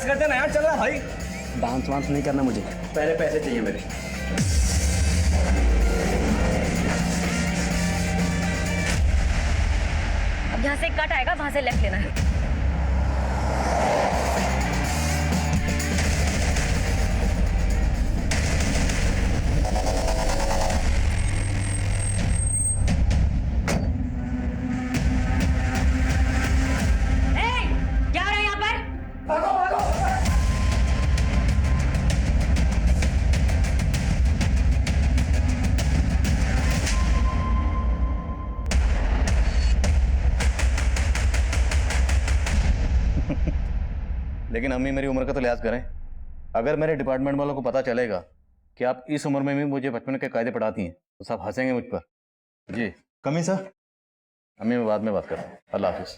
करते ना यार, चल रहा भाई। डांस वांस नहीं करना मुझे, पहले पैसे चाहिए मेरे। अब यहाँ से कट आएगा, वहां से लेफ्ट लेना है। क्या हो रहा है यहाँ पर? भागो भागो। लेकिन अम्मी मेरी उम्र का तो लिहाज करें। अगर मेरे डिपार्टमेंट वालों को पता चलेगा कि आप इस उम्र में भी मुझे बचपन के कायदे पढ़ाती हैं तो सब हंसेंगे मुझ पर। जी कमी सर। अम्मी मैं बाद में बात करता हूँ, अल्लाह हाफिज।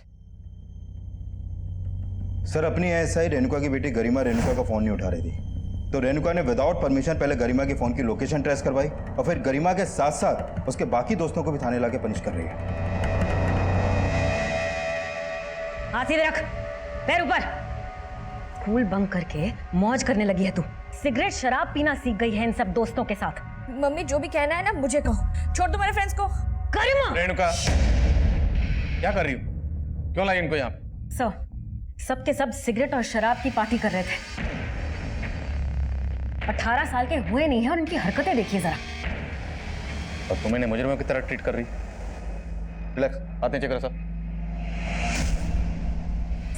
सर अपनी एएसआई रेणुका की बेटी गरिमा रेणुका का फोन नहीं उठा रही थी, तो रेणुका ने विदाउट परमिशन पहले गरिमा के फोन की लोकेशन ट्रेस करवाई और फिर गरिमा के साथ साथ उसके बाकी दोस्तों को भी थाने लाके पनिश कर रही है। हाथ सीधे रख, पैर ऊपर। स्कूल बंक करके मौज करने लगी है तू। सिगरेट शराब पीना सीख गई है इन सब दोस्तों के साथ। मम्मी जो भी कहना है ना मुझे कहो, छोड़ दो मेरे फ्रेंड्स को। गरिमा! रेणुका क्या कर रही हो? क्यों लाई इनको यहाँ पे? सब के सब सिगरेट और शराब की पार्टी कर रहे थे। 18 साल के हुए नहीं है और इनकी हरकतें देखिए जरा। और तुम इन्हें मुजरिमों की तरह ट्रीट कर रही। रिलैक्स, आते हैं चेक करो सर।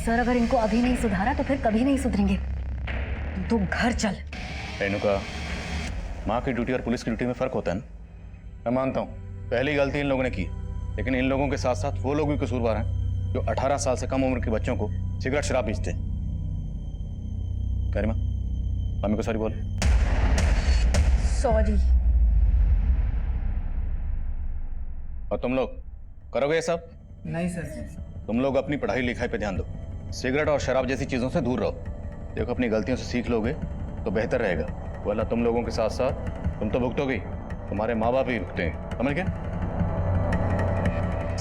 सर अगर इनको अभी नहीं सुधारा तो फिर कभी नहीं सुधरेंगे। तू घर चल। रेणुका, माँ की ड्यूटी और पुलिस की ड्यूटी में फर्क होता है ना। मैं मानता हूँ पहली गलती इन लोगों ने की, लेकिन इन लोगों के साथ साथ वो लोग भी कसूरवार हैं जो 18 साल से कम उम्र के बच्चों को सिगरेट शराब बेचते हैं। गरिमा, मम्मी को सॉरी बोल। सॉरी। और तुम लोग करोगे ये सब? नहीं सर। तुम लोग अपनी पढ़ाई लिखाई पे ध्यान दो, सिगरेट और शराब जैसी चीजों से दूर रहो। देखो अपनी गलतियों से सीख लोगे तो बेहतर रहेगा, वरना तुम लोगों के साथ साथ तुम तो भुगतोगे, तुम्हारे माँ बाप ही भुगते हैं। समझ गए?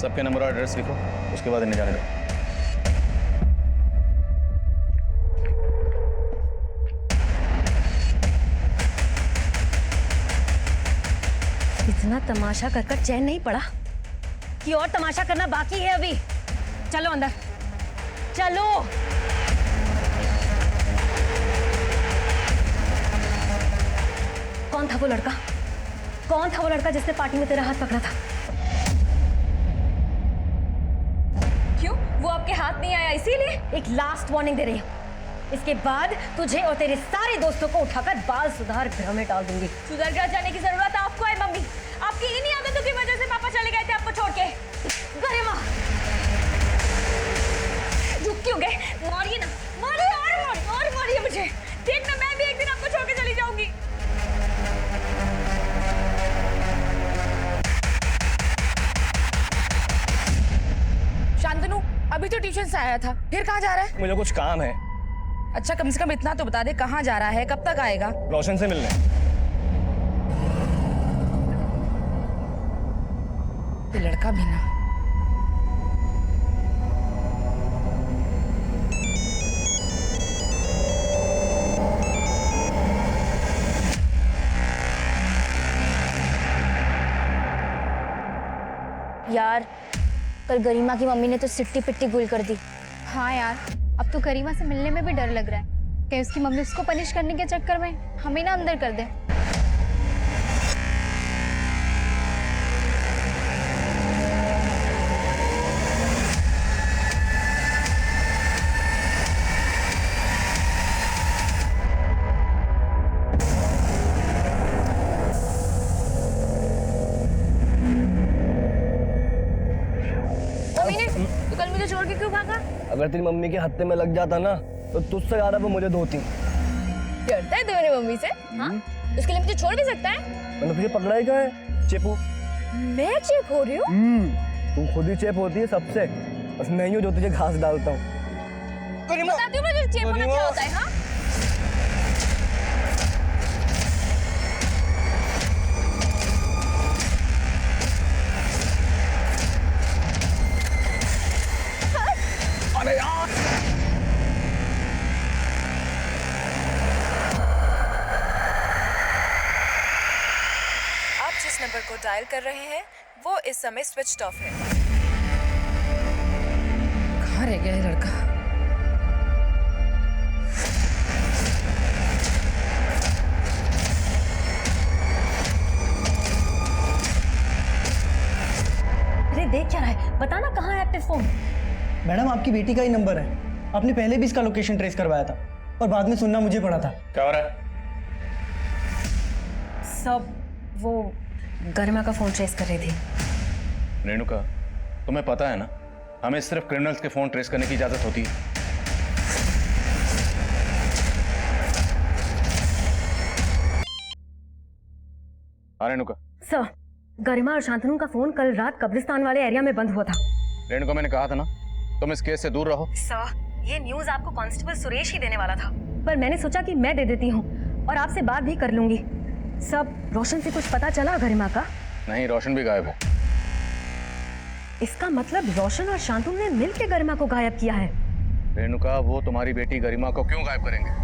सबके नंबर और एड्रेस लिखो, उसके बाद इन्हें जाने दो। इतना तमाशा कर कर चैन नहीं पड़ा कि और तमाशा करना बाकी है अभी। चलो अंदर चलो। कौन था वो लड़का? कौन था वो लड़का जिसने पार्टी में तेरा हाथ पकड़ा था? क्यों? वो आपके हाथ नहीं आया इसीलिए? एक लास्ट वार्निंग दे रही हूँ, इसके बाद तुझे और तेरे सारे दोस्तों को उठाकर बाल सुधार गृह में डाल दूंगी। सुधर गृह जाने की जरूरत आपको है मम्मी। आपकी इन्हीं आदतों की वजह से पापा चले गए थे आपको छोड़ के। गरिमा रुक क्यों गए? मारिए ना, मारिए और मारिए मुझे। देखना मैं भी एक दिन आपको छोड़ के चली जाऊंगी। शांतनु अभी तो ट्यूशन से आया था, फिर कहाँ जा रहा है? मुझे कुछ काम है। अच्छा कम से कम इतना तो बता दे कहाँ जा रहा है, कब तक आएगा? रोशन से मिलने। ये लड़का भी ना। यार कल गरिमा की मम्मी ने तो सिट्टी पिट्टी गुल कर दी। हाँ यार, अब तो गरिमा से मिलने में भी डर लग रहा है कि उसकी मम्मी उसको पनिश करने के चक्कर में हमें ना अंदर कर दे। तो कल मुझे छोड़ के क्यों भागा? अगर तेरी मम्मी के हत्थे में लग जाता ना तो तुझसे ज्यादा वो मुझे धोती। डरता है तू मेरी मम्मी से? हाँ? उसके लिए मुझे छोड़ भी सकता है? मैंने तुझे पकड़ा ही कहा है चेपू। मैं चेप हो रही हूँ? तू खुद ही चेप होती है सबसे, बस मैं ही हूँ जो तुझे घास डालता हूँ। बताती हूँ मुझे चेप होना क्या होता है। हाँ? अरे यार नंबर को डायल कर रहे हैं वो इस समय स्विच ऑफ है। कहाँ रह गया ये लड़का? अरे देख क्या रहा है? बताना कहाँ है एक्टिव फोन? मैडम आपकी बेटी का ही नंबर है। आपने पहले भी इसका लोकेशन ट्रेस करवाया था और बाद में सुनना मुझे पड़ा था। क्या हो रहा है? सब वो गरिमा का फोन ट्रेस कर रही थी। रेणुका, तुम्हें पता है ना, हमें सिर्फ क्रिमिनल्स के फोन ट्रेस करने की इजाजत होती है। हाँ रेणुका। सर, गरिमा और शांतनु का फोन कल रात कब्रिस्तान वाले एरिया में बंद हुआ था। रेणुका, मैंने कहा था ना तुम इस केस से दूर रहो। सर, ये न्यूज आपको कांस्टेबल सुरेश ही देने वाला था, पर मैंने सोचा कि मैं दे देती हूँ और आपसे बात भी कर लूंगी। सब रोशन से कुछ पता चला गरिमा का? नहीं, रोशन भी गायब है। इसका मतलब रोशन और शांतनु ने मिलकर गरिमा को गायब किया है। रेणुका, वो तुम्हारी बेटी गरिमा को क्यों गायब करेंगे?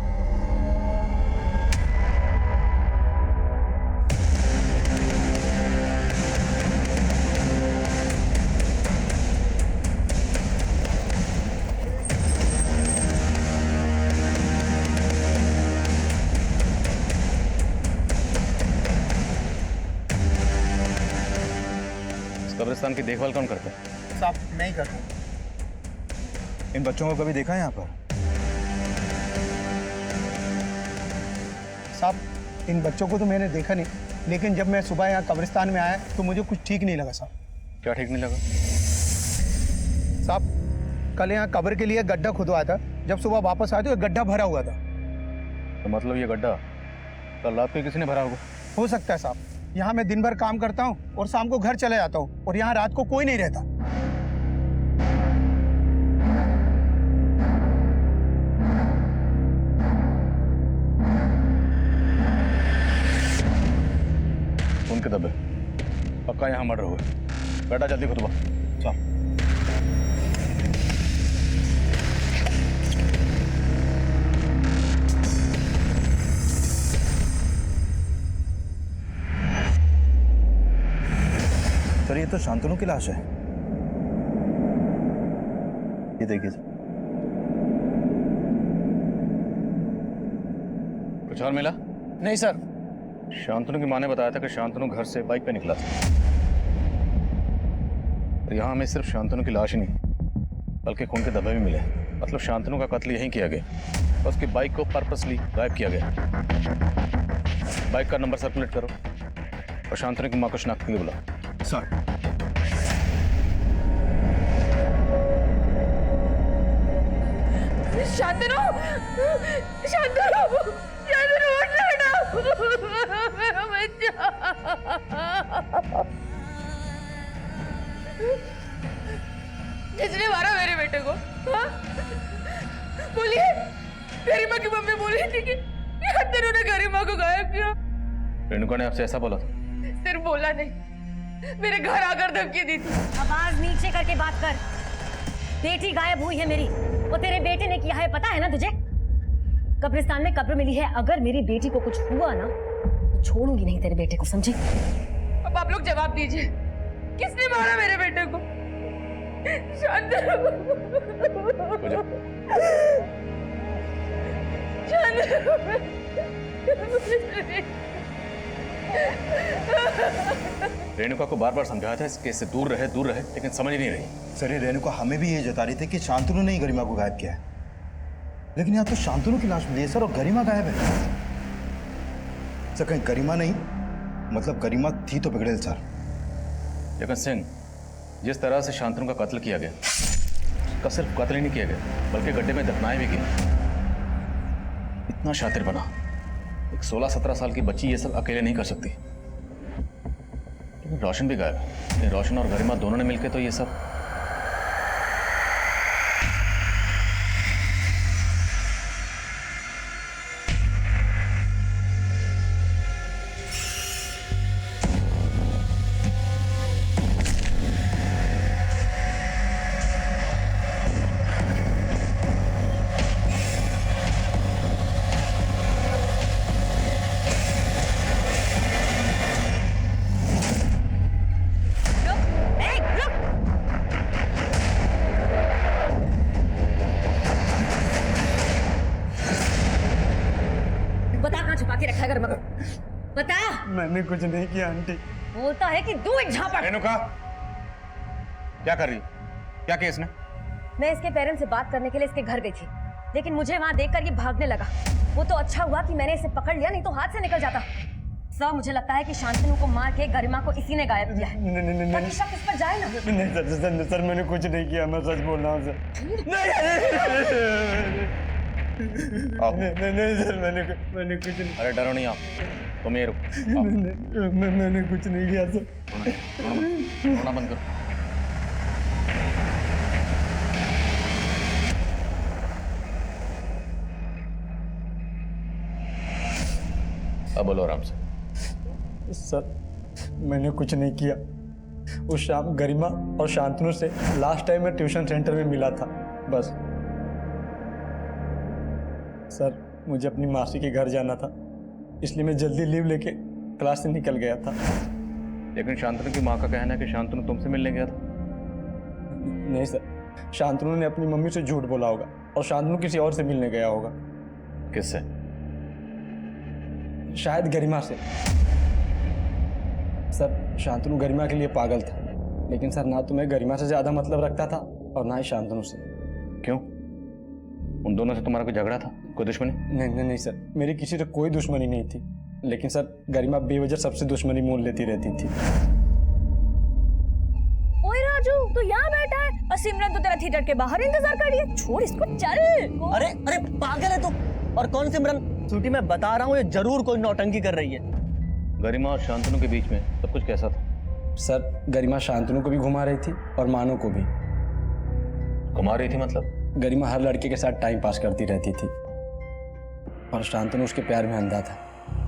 कब्रिस्तान की देखभाल कौन करता है? साहब नहीं करता। इन बच्चों को कभी देखा है यहाँ पर? साहब इन बच्चों को तो मैंने देखा नहीं, लेकिन जब मैं सुबह यहाँ कब्रिस्तान में आया तो मुझे कुछ ठीक नहीं लगा साहब। क्या ठीक नहीं लगा? साहब कल यहाँ कब्र के लिए गड्ढा खुदवाया था, जब सुबह वापस आए तो एक गड्ढा भरा हुआ था। तो मतलब ये गड्ढा कल रात को किसी ने भरा होगा? हो सकता है साहब। यहाँ मैं दिन भर काम करता हूँ और शाम को घर चले जाता हूँ और यहाँ रात को कोई नहीं रहता। उनके दबे पक्का यहाँ मर्डर हुआ। बेटा जल्दी खुतबा। चल। सर ये तो शांतनु की लाश है। ये देखिए सर। कुछ और मिला? नहीं सर। शांतनु की माँ ने बताया था कि शांतनु घर से बाइक पे निकला था। और यहाँ हमें सिर्फ शांतनु की लाश ही नहीं बल्कि खून के धब्बे भी मिले। मतलब शांतनु का कत्ल यहीं किया गया और उसकी बाइक को पर्पसली गायब किया गया। बाइक का नंबर सर्कुलेट करो और शांतनु की माँ को शनाख्त के लिए बुलाओ। सर शांतनु, शांतनु, शांतनु उठ ना, मेरा बच्चा। किसने मारा मेरे बेटे को? हाँ? बोलिए। गरिमा की मम्मी बोली थी कि शांतनु ने गरिमा को गायब किया। रेणुका ने आपसे ऐसा बोला था? सिर्फ बोला नहीं, मेरे घर आकर धमकी दी थी। आवाज नीचे करके बात कर। बेटी गायब हुई है मेरी, वो तेरे बेटे ने किया है, पता है ना तुझे? कब्रिस्तान में कब्र मिली है। अगर मेरी बेटी को कुछ हुआ ना तो छोड़ूंगी नहीं तेरे बेटे को, समझी? अब आप लोग जवाब दीजिए, किसने मारा मेरे बेटे को? शांतनु, रेणुका को बार बार समझाया था इस केस से दूर रहे, लेकिन समझ ही नहीं रही। सर ये रेणुका हमें भी ये जता रही थी कि शांतनु ने ही गरिमा को गायब किया है, लेकिन यहाँ तो शांतनु की लाश मिली है सर और गरिमा गायब है। सर कहीं गरिमा नहीं, मतलब गरिमा थी तो बिगड़ेल सर। लेकिन सिंह, जिस तरह से शांतनु का कत्ल किया गया, उसका सिर्फ कत्ल ही नहीं किया गया बल्कि गड्ढे में दफनाए भी गए। इतना शातिर बना, एक 16-17 साल की बच्ची ये सब अकेले नहीं कर सकती। लेकिन रोशन भी गायब है। रोशन और गरिमा दोनों ने मिलकर तो ये सब। के रखा है गरिमा को? बता। मैंने कुछ नहीं किया आंटी। बोलता है कि तू एक झापड़। रेणुका, क्या कर रही हो? क्या किया इसने? मैं इसके पेरेंट्स से बात करने के लिए इसके घर गई थी, लेकिन मुझे वहां देखकर ये भागने लगा। वो तो अच्छा हुआ कि मैंने इसे पकड़ लिया, नहीं तो हाथ से निकल जाता। सर, मुझे लगता है कि शांतनु को मार के गरिमा को इसी ने गायब किया है। नहीं ताकि शक इस पर जाए ना। नहीं सर, मैंने कुछ नहीं किया, मैं सच बोल रहा हूँ सर। आओ। नहीं सर, मैंने कुछ नहीं। अरे डरो नहीं, आप तुम ये रुको। मैंने कुछ नहीं किया सर। रोना बंद करो। अब बोलो आराम से। सर, मैंने कुछ नहीं किया। उस शाम गरिमा और शांतनु से लास्ट टाइम मैं ट्यूशन सेंटर में मिला था, बस। सर, मुझे अपनी मासी के घर जाना था, इसलिए मैं जल्दी लीव लेके क्लास से निकल गया था। लेकिन शांतनु की माँ का कहना है कि शांतनु तुमसे मिलने गया था। नहीं सर, शांतनु ने अपनी मम्मी से झूठ बोला होगा और शांतनु किसी और से मिलने गया होगा। किससे? शायद गरिमा से। सर, शांतनु गरिमा के लिए पागल था, लेकिन सर ना तो मैं गरिमा से ज्यादा मतलब रखता था और ना ही शांतनु से। क्यों? उन दोनों से तुम्हारा कोई झगड़ा था, कोई दुश्मनी? नहीं सर, मेरी किसी से कोई दुश्मनी नहीं थी, लेकिन सर गरिमा बेवजह सबसे दुश्मनी मोल लेती रहती थी। ओए राजू, तू यहाँ बैठा है और सिमरन तो तेरा थिएटर के बाहर इंतजार कर रही है। छोड़ इसको, चल। अरे अरे पागल है तू। और कौन सिमरन? छुट्टी मैं बता रहा हूँ, ये जरूर कोई नौटंकी कर रही है। गरिमा और शांतनु के बीच में सब कुछ कैसा था? सर, गरिमा शांतनु को भी घुमा रही थी और मानो को भी। घुमा रही थी मतलब? गरिमा हर लड़के के साथ टाइम पास करती रहती थी और शांतनु उसके प्यार में अंधा था।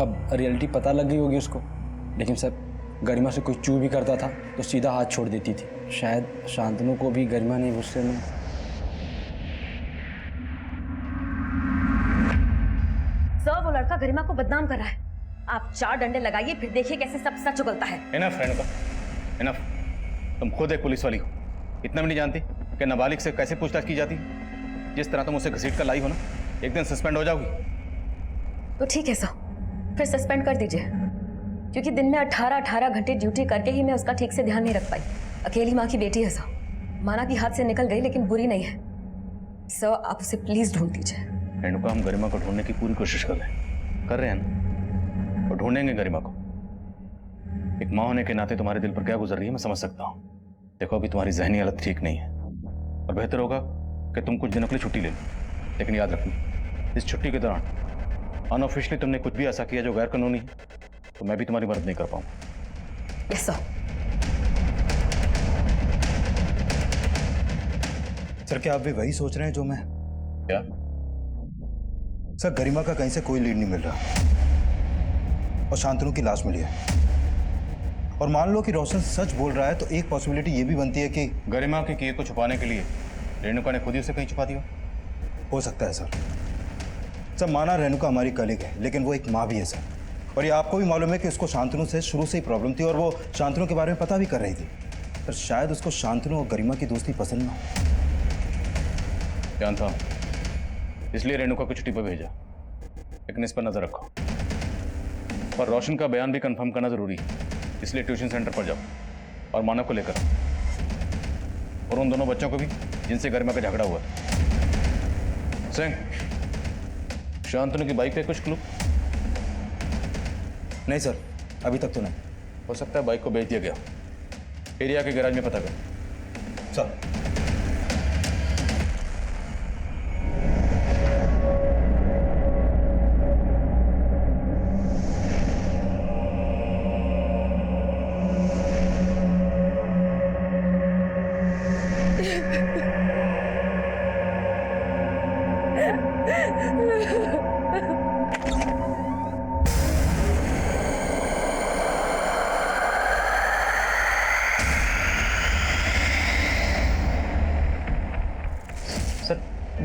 अब रियलिटी पता लग गई होगी उसको, लेकिन सर गरिमा से कोई चू भी करता था तो सीधा हाथ छोड़ देती थी। शायद शांतनु को भी गरिमा ने गुस्से में। सर, वो लड़का गरिमा को बदनाम कर रहा है। आप 4 डंडे लगाइए, फिर देखिए कैसे सब सच उगलता है। Enough Renuka, enough. तुम खुद एक पुलिस वाली हो, इतना भी नहीं जानती कि नाबालिग से कैसे पूछताछ की जाती? जिस तरह तुम उसे घसीट कर लाई हो ना, एक दिन सस्पेंड हो जाओगी। तो ठीक है सर, फिर सस्पेंड कर दीजिए, क्योंकि दिन में 18 घंटे ड्यूटी करके ही मैं उसका ठीक से ध्यान नहीं रख पाई। अकेली माँ की बेटी है सर, माना कि हाथ से निकल गई लेकिन बुरी नहीं है। सर, आप उसे प्लीज ढूंढ दीजिए। रेणुका, हम गरिमा को ढूंढने की पूरी कोशिश कर रहे हैं ना, और ढूंढेंगे गरिमा को। एक माँ होने के नाते तुम्हारे दिल पर क्या गुजर रही है मैं समझ सकता हूँ। देखो, अभी तुम्हारी जहनी हालत ठीक नहीं है और बेहतर होगा कि तुम कुछ दिनों के लिए छुट्टी ले लो। लेकिन याद रखना, इस छुट्टी के दौरान अनऑफिशियली तुमने कुछ भी ऐसा किया जो गैर कानूनी है तो मैं भी तुम्हारी मदद नहीं कर पाऊंगा। Yes sir. सर, क्या आप भी वही सोच रहे हैं जो मैं? क्या? सर, गरिमा का कहीं से कोई लीड नहीं मिल रहा और शांतनु की लाश मिली है। और मान लो कि रोशन सच बोल रहा है तो एक पॉसिबिलिटी ये भी बनती है कि गरिमा के किए को छुपाने के लिए रेणुका ने खुद ही उसे कहीं छुपा दिया। हो सकता है सर। सर, माना रेणुका हमारी कलीग है, लेकिन वो एक माँ भी है सर। और ये आपको भी मालूम है कि उसको शांतनु से शुरू से ही प्रॉब्लम थी और वो शांतनु के बारे में पता भी कर रही थी। पर शायद उसको शांतनु और गरिमा की दोस्ती पसंद ना हो। जानता हूँ, इसलिए रेणुका को छुट्टी पर भेजा, लेकिन इस पर नजर रखो। और रोशन का बयान भी कंफर्म करना जरूरी है, इसलिए ट्यूशन सेंटर पर जाओ और मानव को लेकर आओ और उन दोनों बच्चों को भी जिनसे गरिमा का झगड़ा हुआ। सिंह, शांतनु की बाइक पे कुछ क्लू? नहीं सर, अभी तक तो नहीं। हो सकता है बाइक को बेच दिया गया। एरिया के गैराज में पता कर। सर,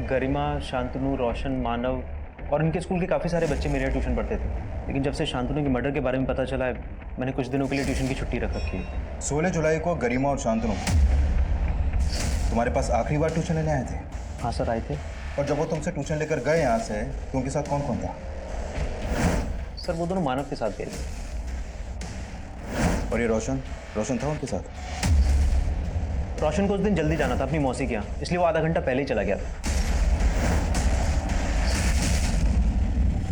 गरिमा, शांतनु, रोशन, मानव और इनके स्कूल के काफ़ी सारे बच्चे मेरे यहाँ ट्यूशन पढ़ते थे। लेकिन जब से शांतनु के मर्डर के बारे में पता चला है, मैंने कुछ दिनों के लिए ट्यूशन की छुट्टी रख रखी है। 16 जुलाई को गरिमा और शांतनु तुम्हारे पास आखिरी बार ट्यूशन लेने आए थे? हाँ सर, आए थे। और जब वो तुमसे ट्यूशन लेकर गए यहाँ से तो उनके साथ कौन कौन था? सर वो दोनों मानव के साथ गए थे। और ये रोशन रोशन था उनके साथ? रोशन को उस दिन जल्दी जाना था अपनी मौसी के यहाँ, इसलिए वो आधा घंटा पहले ही चला गया था।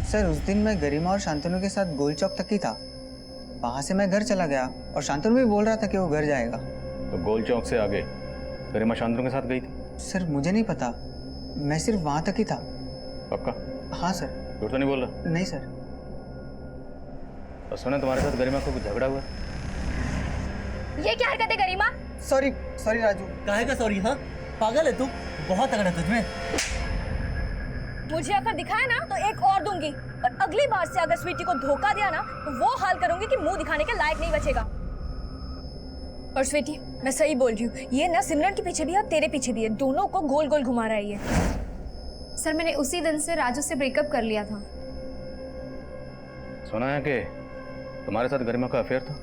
सर उस दिन मैं गरिमा और शांतनु के साथ गोल चौक तक ही था। वहाँ से मैं घर चला गया और शांतनु भी बोल रहा था कि वो घर जाएगा। तो गोल चौक से आगे गरिमा शांतनु के साथ गई थी? सर मुझे नहीं पता, मैं सिर्फ वहाँ तक ही था। पक्का? हाँ सर। झूठ तो नहीं बोल रहा? नहीं सर। और सुना तुम्हारे साथ गरिमा को कुछ झगड़ा हुआ? ये क्या हरकत है गरिमा? Sorry sorry Raju. काहे का सॉरी? हाँ पागल है तू, बहुत तगड़ा है तुझमें। मुझे अगर दिखाया ना तो एक और दूंगी, और अगली बार से अगर स्वीटी को धोखा दिया ना तो वो हाल करूंगी कि मुंह दिखाने के लायक नहीं बचेगा। और स्वीटी मैं सही बोल रही हूँ, ये ना सिमरन के पीछे भी है और तेरे पीछे भी है, दोनों को गोल गोल घुमा रहा है ये। सर मैंने उसी दिन से राजू से ब्रेकअप कर लिया था। सुना है कि तुम्हारे साथ गरिमा का अफेयर था?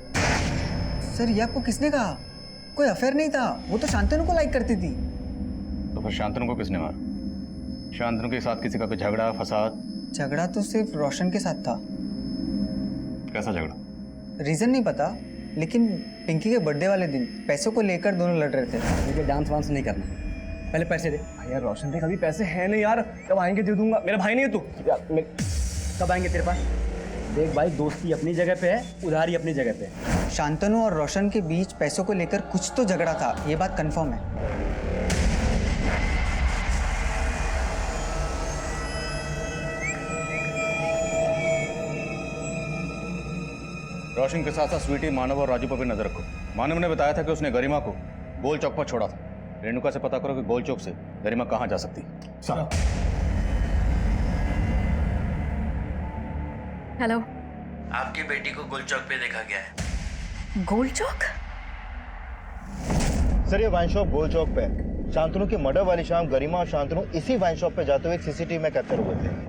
सर ये आपको किसने कहा? कोई अफेयर नहीं था, वो तो शांतनु को लाइक करती थी। तो फिर शांतनु को किसने मारा? शांतनु के साथ किसी का कोई झगड़ा फसाद? झगड़ा तो सिर्फ रोशन के साथ था। कैसा झगड़ा? रीजन नहीं पता, लेकिन पिंकी के बर्थडे वाले दिन पैसों को लेकर दोनों लड़ रहे थे। मुझे डांस वांस नहीं करना, पहले पैसे दे। भाई यार रोशन देख अभी पैसे हैं नहीं यार, कब आएंगे दे दूंगा। मेरा भाई नहीं है तू यार, कब आएंगे तेरे पास? देख भाई दोस्ती अपनी जगह पे है, उधारी अपनी जगह पे है। शांतनु और रोशन के बीच पैसों को लेकर कुछ तो झगड़ा था, ये बात कंफर्म है। रोशन के साथ साथ स्वीटी, मानव और राजू पर भी नजर रखो। मानव ने बताया था कि उसने गरिमा को गोल चौक पर छोड़ा था। रेणुका से पता करो कि गोल चौक से गरिमा कहाँ जा सकती। सर हेलो, आपकी बेटी को गोल चौक पे देखा गया है। गोल चौक? सर ये वाइन शॉप गोल चौक पे है। शांतनु की मर्डर वाली शाम गरिमा और शांतनु इसी वाइन शॉप पे जाते हुए सीसीटीवी में कैप्चर हुए थे।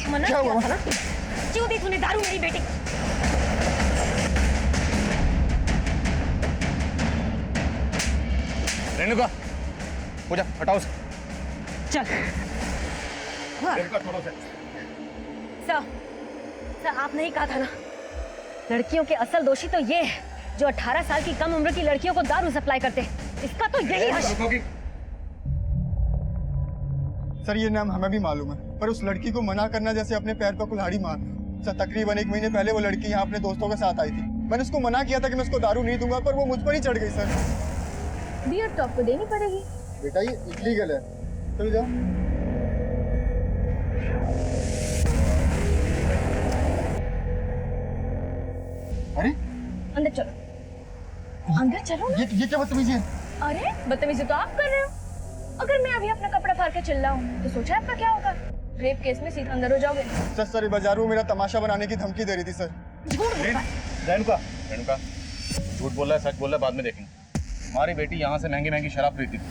मना किया था ना, क्यों दी तूने दारू मेरी बेटी? रेणुका पूजा हटाओ उसे। चल। रेणुका छोड़ो उसे। सर आपने ही कहा था ना, लड़कियों के असल दोषी तो ये है जो 18 साल की कम उम्र की लड़कियों को दारू सप्लाई करते हैं। इसका तो यही हश। सर ये नाम हमें भी मालूम है, पर उस लड़की को मना करना जैसे अपने पैर पर कुल्हाड़ी मारना। सर तकरीबन 1 महीने पहले वो लड़की यहाँ अपने दोस्तों के साथ आई थी। मैंने उसको मना किया था कि मैं उसको दारू नहीं दूंगा, पर वो मुझ पर ही चढ़ गई। सर बियर तो आपको देनी पड़ेगी। बेटा ये इलीगल है, चलो जाओ। अरे अंदर चलो, अंदर चलो ना। ये क्या बदतमीजी है? अरे बदतमीजी तो आप कर रहे हो। अगर मैं अभी अपना कपड़ा फाड़ के चिल्लाऊं तो सोचा आपका क्या होगा? रेप केस में सीधा अंदर हो जाओगे। सर ये बाजार में मेरा तमाशा बनाने की धमकी दे रही थी। सर झूठ बोल रहा है। रेणुका रेणुका झूठ बोल रहा है सच बोल रहा है बाद में देखेंगे। हमारी बेटी यहाँ से महंगी महंगी शराब खरीदती थी,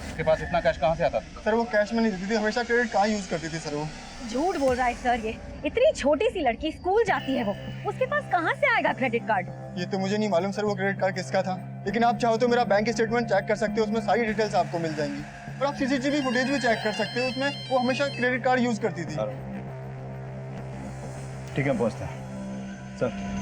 उसके पास इतना कैश कहाँ से आता था? सर वो कैश में नहीं देती थी, हमेशा क्रेडिट कार्ड यूज करती थी। सर वो झूठ बोल रहा है सर, ये इतनी छोटी सी लड़की स्कूल जाती है, वो उसके पास कहाँ से आएगा क्रेडिट कार्ड? ये तो मुझे नहीं मालूम सर वो क्रेडिट कार्ड किसका था, लेकिन आप चाहो तो मेरा बैंक स्टेटमेंट चेक कर सकते हो, उसमें सारी डिटेल्स आपको मिल जाएंगी। और आप सीसीटीवी फुटेज भी चेक कर सकते हो, उसमें वो हमेशा क्रेडिट कार्ड यूज करती थी। ठीक है पहुँचते हैं सर।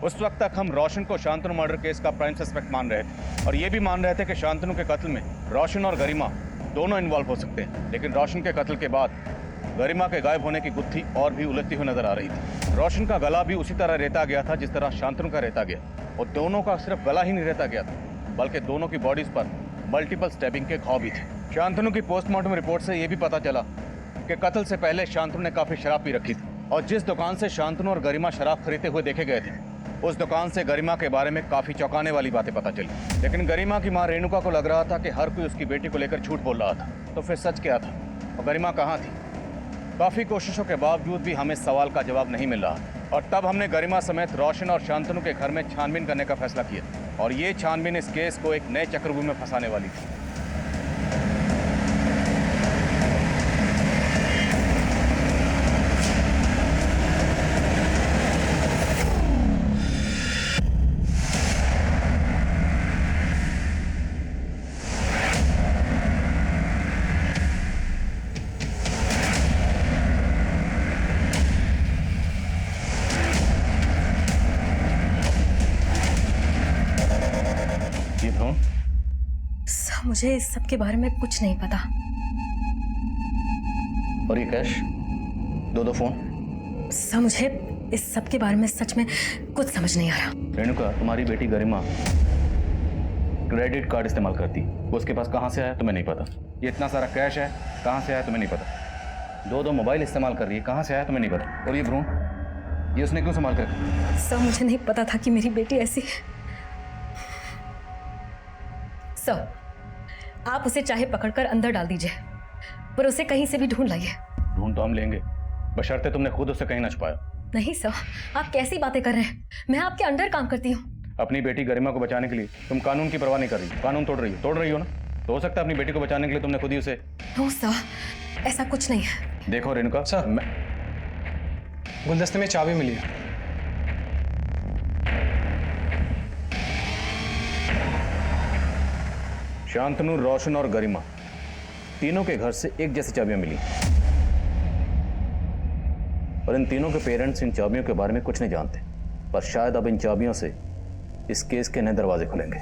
उस वक्त तक हम रोशन को शांतनु मर्डर केस का प्राइम सस्पेक्ट मान रहे थे और ये भी मान रहे थे कि शांतनु के कत्ल में रोशन और गरिमा दोनों इन्वॉल्व हो सकते हैं। लेकिन रोशन के कत्ल के बाद गरिमा के गायब होने की गुत्थी और भी उलझती हुई नजर आ रही थी। रोशन का गला भी उसी तरह रेता गया था जिस तरह शांतनु का रेता गया, और दोनों का सिर्फ गला ही नहीं रेता गया था बल्कि दोनों की बॉडीज पर मल्टीपल स्टैबिंग के घाव भी थे। शांतनु की पोस्टमार्टम रिपोर्ट से यह भी पता चला कि कत्ल से पहले शांतनु ने काफी शराब पी रखी थी, और जिस दुकान से शांतनु और गरिमा शराब खरीदते हुए देखे गए थे उस दुकान से गरिमा के बारे में काफी चौंकाने वाली बातें पता चली। लेकिन गरिमा की मां रेणुका को लग रहा था कि हर कोई उसकी बेटी को लेकर झूठ बोल रहा था। तो फिर सच क्या था और गरिमा कहाँ थी? काफी कोशिशों के बावजूद भी हमें सवाल का जवाब नहीं मिल रहा और तब हमने गरिमा समेत रोशन और शांतनु के घर में छानबीन करने का फैसला किया और ये छानबीन इस केस को एक नए चक्रव्यूह में फंसाने वाली थी। सर, मुझे इस सब के बारे में कुछ नहीं पता। और ये कैश, दो फोन? सर, मुझे इस सब के बारे में सच में कुछ समझ नहीं आ रहा। रेणुका, तुम्हारी बेटी गरिमा क्रेडिट कार्ड इस्तेमाल करती, वो उसके पास कहाँ से आया तुम्हें नहीं पता। ये इतना सारा कैश है, कहाँ से आया तुम्हें नहीं पता। दो मोबाइल इस्तेमाल कर रही है, कहाँ से आया तुम्हें नहीं पता। और ये भ्रूण, ये उसने क्यों संभाल कर? सर, मुझे नहीं पता था कि मेरी बेटी ऐसी। सर, आप उसे चाहे पकड़कर अंदर डाल दीजिए, पर उसे कहीं से भी ढूंढ लाइए। ढूंढ तो हम लेंगे, बशर्ते तुमने खुद उसे कहीं ना छुपाया। नहीं सर, आप कैसी बातें कर रहे हैं? मैं आपके अंडर काम करती हूँ। अपनी बेटी गरिमा को बचाने के लिए तुम कानून की परवाह नहीं कर रही, कानून तोड़ रही हो ना। तो हो सकता है अपनी बेटी को बचाने के लिए तुमने खुद ही उसे। नो सर, ऐसा कुछ नहीं है। देखो रेणुका, सर, गुलदस्ते में चाबी मिली है। शांतनु, रोशन और गरिमा तीनों के घर से एक जैसी चाबियां मिली और इन तीनों के पेरेंट्स इन चाबियों के बारे में कुछ नहीं जानते, पर शायद अब इन चाबियों से इस केस के नए दरवाजे खुलेंगे।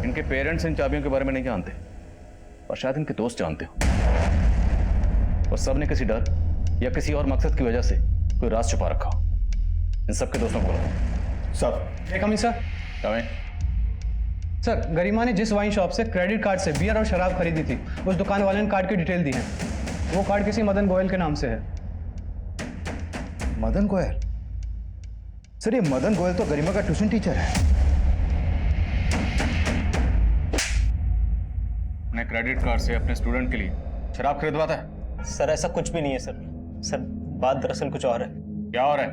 इनके पेरेंट्स इन चाबियों के बारे में नहीं जानते, पर शायद इनके दोस्त जानते हो और सब ने किसी डर या किसी और मकसद की वजह से कोई राज छुपा रखा हो। इन सबके दोस्तों को सर, एक सर। कमें? सर, गरिमा ने जिस वाइन शॉप से क्रेडिट कार्ड से बियर और शराब खरीदी थी, उस दुकान वाले ने कार्ड की डिटेल दी है। वो कार्ड किसी मदन गोयल के नाम से है। मदन गोयल? सर, ये मदन गोयल तो गरिमा का ट्यूशन टीचर है। अपने क्रेडिट कार्ड से अपने स्टूडेंट के लिए शराब खरीदवाता है? सर, ऐसा कुछ भी नहीं है सर। सर, बात दरअसल कुछ और है। क्या और है?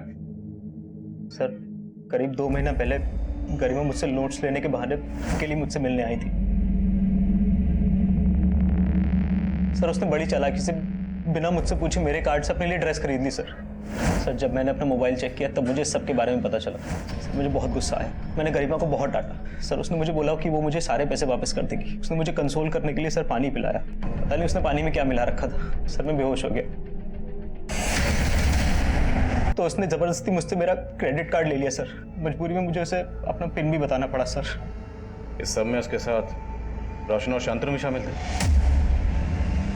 सर, करीब 2 महीना पहले गरिमा मुझसे नोट्स लेने के बहाने के लिए मुझसे मिलने आई थी। सर, उसने बड़ी चालाकी से बिना मुझसे पूछे मेरे कार्ड से अपने लिए ड्रेस खरीद ली सर। सर, जब मैंने अपना मोबाइल चेक किया तब मुझे सब के बारे में पता चला। सर, मुझे बहुत गुस्सा आया। मैंने गरिमा को बहुत डांटा। सर, उसने मुझे बोला कि वो मुझे सारे पैसे वापस कर देगी। उसने मुझे कंसोल करने के लिए सर पानी पिलाया। पता नहीं उसने पानी में क्या मिला रखा था। सर, मैं बेहोश हो गया। तो उसने जबरदस्ती मुझसे मेरा क्रेडिट कार्ड ले लिया सर। मजबूरी में मुझे उसे अपना पिन भी बताना पड़ा सर। इस सब में उसके साथ रोशन और शांतनु भी शामिल थे?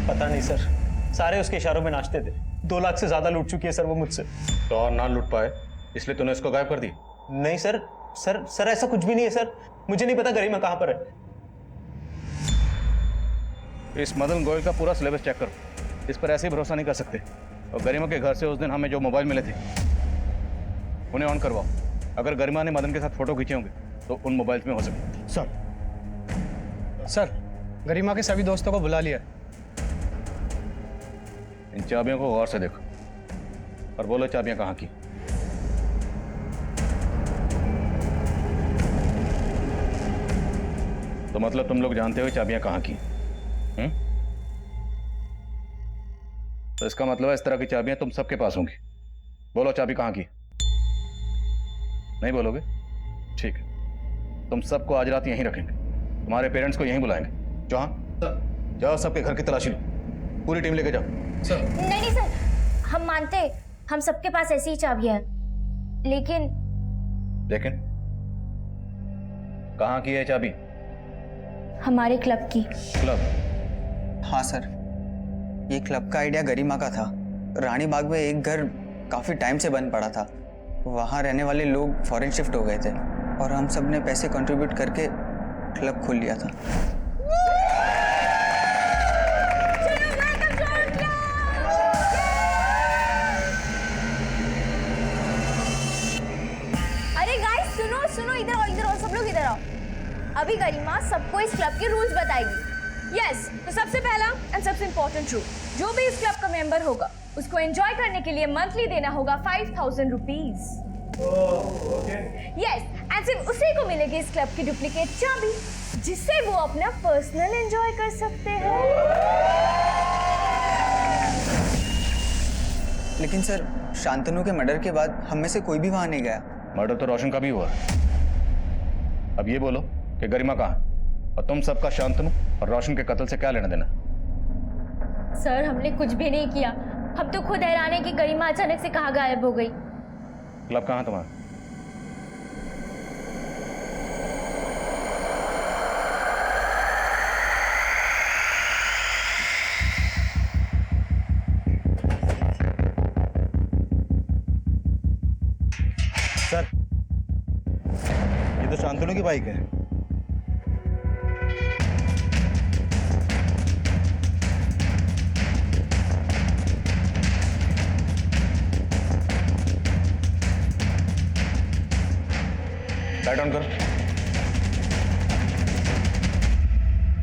पता नहीं सर, सारे उसके इशारों में नाचते थे। 2 लाख से ज्यादा लूट चुकी है सर वो मुझसे। तो और ना लूट पाए इसलिए तूने उसको गायब कर दी? नहीं सर, सर ऐसा कुछ भी नहीं है सर। मुझे नहीं पता गरिमा कहाँ पर है। इस मदन गोयल का पूरा सिलेबस चेक करो, इस पर ऐसे ही भरोसा नहीं कर सकते। और गरिमा के घर से उस दिन हमें जो मोबाइल मिले थे उन्हें ऑन करवाओ। अगर गरिमा ने मदन के साथ फोटो खींचे होंगे तो उन मोबाइल्स में हो सकते। सर, गरिमा के सभी दोस्तों को बुला लिया। इन चाबियों को गौर से देखो और बोलो चाबियां कहाँ की। तो मतलब तुम लोग जानते हो चाबियां कहाँ की? तो इसका मतलब है इस तरह की चाबियां तुम सबके पास होंगी। बोलो चाबी कहाँ की? नहीं बोलोगे? ठीक है, तुम सबको आज रात यहीं रखेंगे। तुम्हारे पेरेंट्स को यहीं बुलाएंगे। जहाँ जाओ, सबके घर की तलाशी लो, पूरी टीम लेके जाओ। सर, नहीं सर, हम मानते, हम सबके पास ऐसी ही चाबियां हैं, लेकिन कहाँ की है चाबी? हमारे क्लब की। क्लब? हाँ सर, ये क्लब का आइडिया गरिमा का था। रानी बाग में एक घर काफ़ी टाइम से बंद पड़ा था। वहाँ रहने वाले लोग फॉरेन शिफ्ट हो गए थे और हम सब ने पैसे कंट्रीब्यूट करके क्लब खोल लिया था। अभी गरिमा सबको इस क्लब के रूल्स बताएगी। यस, तो सबसे पहला एंड सबसे इम्पोर्टेंट रूल, जो भी इस क्लब का मेंबर होगा उसको एंजॉय करने के लिए मंथली देना होगा 5000 रुपीज। यस, एंड सिर्फ उसी को मिलेगी इस क्लब की डुप्लीकेट चाबी, जिससे वो अपना पर्सनल एंजॉय कर सकते हैं। लेकिन सर, शांतनु के मर्डर के बाद हम में से कोई भी वहां नहीं गया। मर्डर तो रोशन का भी हुआ। अब ये बोलो कि गरिमा कहाँ है? और तुम सबका शांतनु और रोशन के कत्ल से क्या लेना देना? सर, हमने कुछ भी नहीं किया। हम तो खुद हैरान है कि गरिमा अचानक से कहाँ गायब हो गई। क्लब कहाँ है तुम्हारा? सर, ये तो शांतनु की बाइक है। लाइट ऑन करो।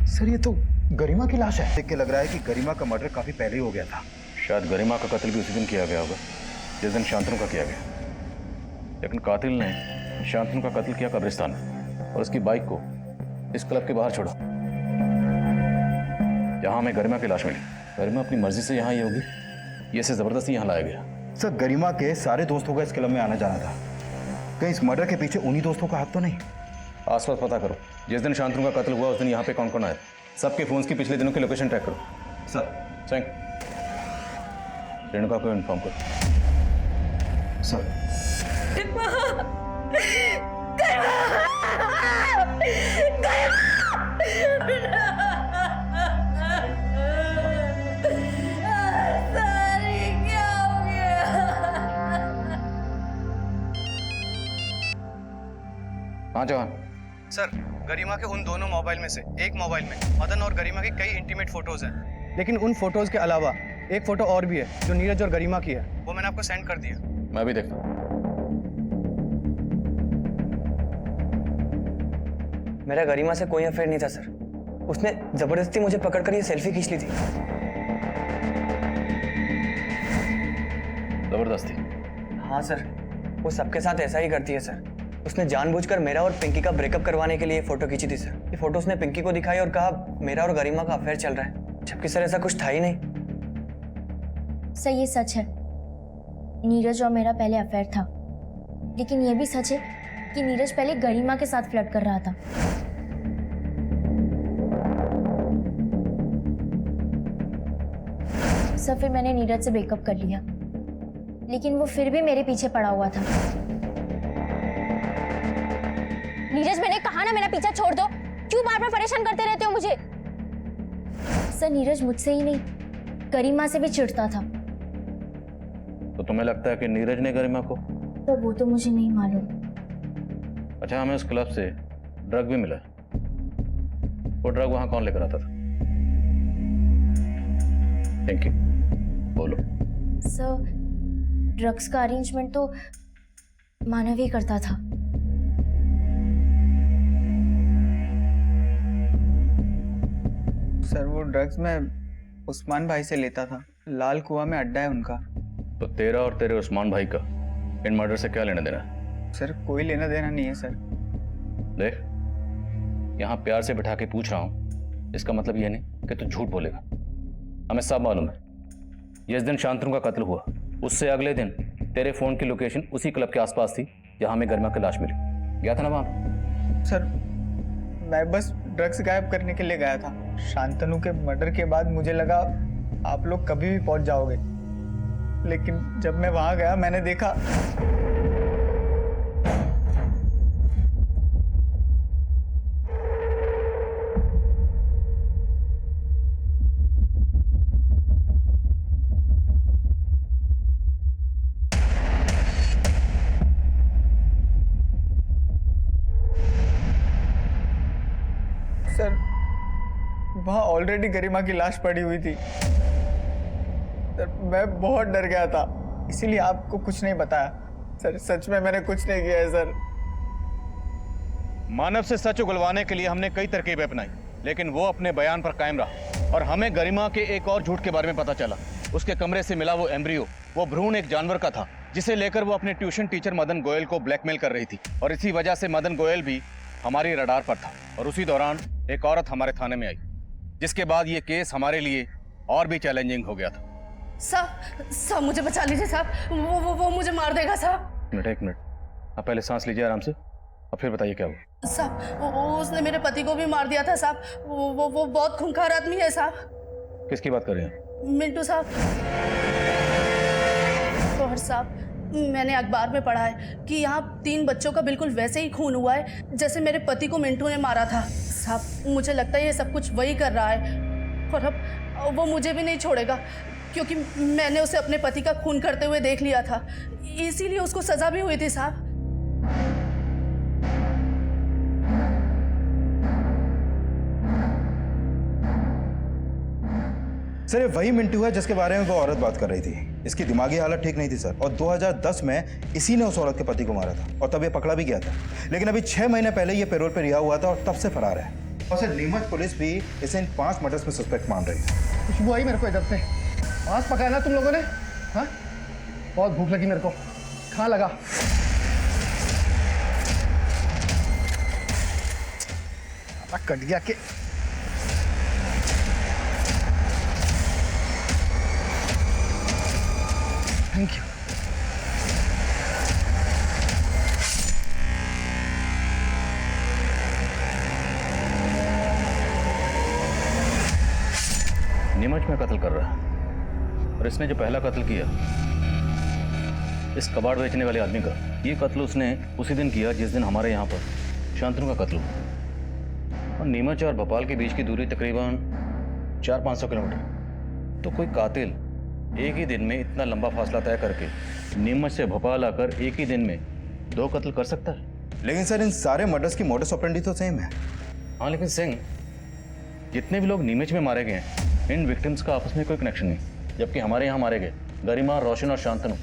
सर, ये तो गरिमा की लाश है। देख के लग रहा है कि गरिमा का मर्डर काफी पहले ही हो गया था। शायद गरिमा का कत्ल भी उसी दिन किया गया होगा जिस दिन शांतनु का किया गया। लेकिन कातिल ने शांतनु का कत्ल किया कब्रिस्तान में और उसकी बाइक को इस क्लब के बाहर छोड़ा, जहां हमें गरिमा की लाश मिली। गरिमा अपनी मर्जी से यहाँ ही होगी, ये इसे जबरदस्ती यहाँ लाया गया। सर, गरिमा के सारे दोस्तों का इस क्लब में आना जाना था। कहीं इस मर्डर के पीछे उन्हीं दोस्तों का हाथ तो नहीं? आसपास पता करो, जिस दिन शांतनु का कत्ल हुआ उस दिन यहाँ पे कौन कौन आया। सबके फोन्स की पिछले दिनों की लोकेशन ट्रैक करो। सर। सैंक, रेणुका को इन्फॉर्म करो। सर। हाँ जवान। सर, गरिमा के उन दोनों मोबाइल में से एक मोबाइल में मदन और गरिमा की कई इंटीमेट फोटोज हैं। लेकिन उन फोटोज के अलावा एक फोटो और भी है जो नीरज और गरिमा की है। वो मैंने आपको सेंड कर दिया। मैं भी देखता हूँ। मेरा गरिमा से कोई अफेयर नहीं था सर। उसने जबरदस्ती मुझे पकड़कर ये सेल्फी खींच ली थी। जबरदस्ती? हाँ सर, वो सबके साथ ऐसा ही करती है सर। उसने जानबूझकर मेरा और पिंकी का ब्रेकअप करवाने के लिए फोटो खींची थी सर। ये फोटो उसने पिंकी को दिखाई और कहा मेरा और गरिमा का अफेयर चल रहा है, जबकि सर ऐसा कुछ था ही नहीं। सर, ये सच है, नीरज और मेरा पहले अफेयर था। लेकिन ये भी सच है कि नीरज पहले गरिमा के साथ फ्लर्ट कर रहा था। सर, फिर मैंने नीरज से ब्रेकअप कर लिया, लेकिन वो फिर भी मेरे पीछे पड़ा हुआ था। नीरज, मैंने कहा ना मेरा पीछा छोड़ दो, क्यों बार बार परेशान करते रहते हो मुझे? सर, नीरज मुझसे ही नहीं गरिमा से भी चिढ़ता था। तो तुम्हें लगता है कि नीरज ने गरिमा को? तो वो तो मुझे नहीं मालूम। अच्छा, हमें उस क्लब से ड्रग भी मिला। वो ड्रग वहां कौन लेकर आता था? Thank you. बोलो। सर, ड्रग्स का अरेंजमेंट तो मानव ही करता था। सर, वो ड्रग्स मैं उस्मान भाई से लेता था। लाल कुआं में अड्डा है उनका। तो तेरा और तेरे उस्मान भाई का इन मर्डर से क्या लेना देना? सर, कोई लेना देना नहीं है सर। देख, यहाँ प्यार से बिठा के पूछ रहा हूँ, इसका मतलब ये नहीं कि तू झूठ बोलेगा। हमें सब मालूम है, जिस दिन शांतनु का कत्ल हुआ उससे अगले दिन तेरे फोन की लोकेशन उसी क्लब के आसपास थी जहाँ हमें गरिमा की लाश मिली। गया था ना वहाँ? सर, मैं बस ड्रग्स गायब करने के लिए गया था। शांतनु के मर्डर के बाद मुझे लगा आप लोग कभी भी पहुंच जाओगे, लेकिन जब मैं वहां गया मैंने देखा सर, वहां ऑलरेडी गरिमा की लाश पड़ी हुई थी। सर, मैं बहुत डर गया था, इसीलिए आपको कुछ नहीं बताया। सर, सच में मैंने कुछ नहीं किया है सर। मानव से सच उगलवाने के लिए हमने कई तरकीबें अपनाई, लेकिन वो अपने बयान पर कायम रहा और हमें गरिमा के एक और झूठ के बारे में पता चला। उसके कमरे से मिला वो एम्ब्रियो, वो भ्रूण एक जानवर का था जिसे लेकर वो अपने ट्यूशन टीचर मदन गोयल को ब्लैकमेल कर रही थी, और इसी वजह से मदन गोयल भी हमारी रडार पर था। और उसी दौरान एक औरत हमारे थाने में आई, जिसके बाद ये केस हमारे लिए और भी चैलेंजिंग हो गया था। साहब मुझे बचा लीजिए साहब, वो मुझे मार देगा साहब। एक मिनट, आप पहले सांस लीजिए आराम से, और फिर बताइए क्या हुआ। साहब उसने मेरे पति को भी मार दिया था साहब। वो बहुत खूंखार आदमी है साहब। किसकी बात कर रहे हैं? मिंटू साहब। और साहब मैंने अखबार में पढ़ा है कि यहाँ 3 बच्चों का बिल्कुल वैसे ही खून हुआ है जैसे मेरे पति को मिंटू ने मारा था। साहब मुझे लगता है ये सब कुछ वही कर रहा है, और अब वो मुझे भी नहीं छोड़ेगा, क्योंकि मैंने उसे अपने पति का खून करते हुए देख लिया था, इसीलिए उसको सजा भी हुई थी साहब। सर ये वही मिंटू है जिसके बारे में वो औरत बात कर रही थी। इसकी दिमागी हालत ठीक नहीं थी सर, और 2010 में इसी ने उस औरत के पति को मारा था, और तब ये पकड़ा भी गया था। लेकिन अभी 6 महीने पहले ये पैरोल पर रिहा हुआ था और तब से फरार है। और सर नीमच पुलिस भी इसे इन 5 मर्डर्स में सस्पेक्ट मान रही है। खुशबू आई मेरे को इधर से। मांस पकाया ना तुम लोगों ने? हाँ, बहुत भूख लगी मेरे को, खा लगा। कट गया के। Thank you. नीमच में कत्ल कर रहा है, और इसने जो पहला कत्ल किया इस कबाड़ बेचने वाले आदमी का, ये कत्ल उसने उसी दिन किया जिस दिन हमारे यहाँ पर शांतनु का कत्ल हुआ। और नीमच और भोपाल के बीच की दूरी तकरीबन 400-500 किलोमीटर। तो कोई कातिल एक ही दिन में इतना लंबा फासला तय करके नीमच से भोपाल आकर एक ही दिन में 2 कत्ल कर सकता है। लेकिन सर इन सारे मर्डर्स की मोडस ऑपरेंडी तो सेम है। हाँ, लेकिन सिंह, जितने भी लोग नीमच में मारे गए हैं इन विक्टिम्स का आपस में कोई कनेक्शन नहीं, जबकि हमारे यहाँ मारे गए गरिमा, रोशन और शांतनु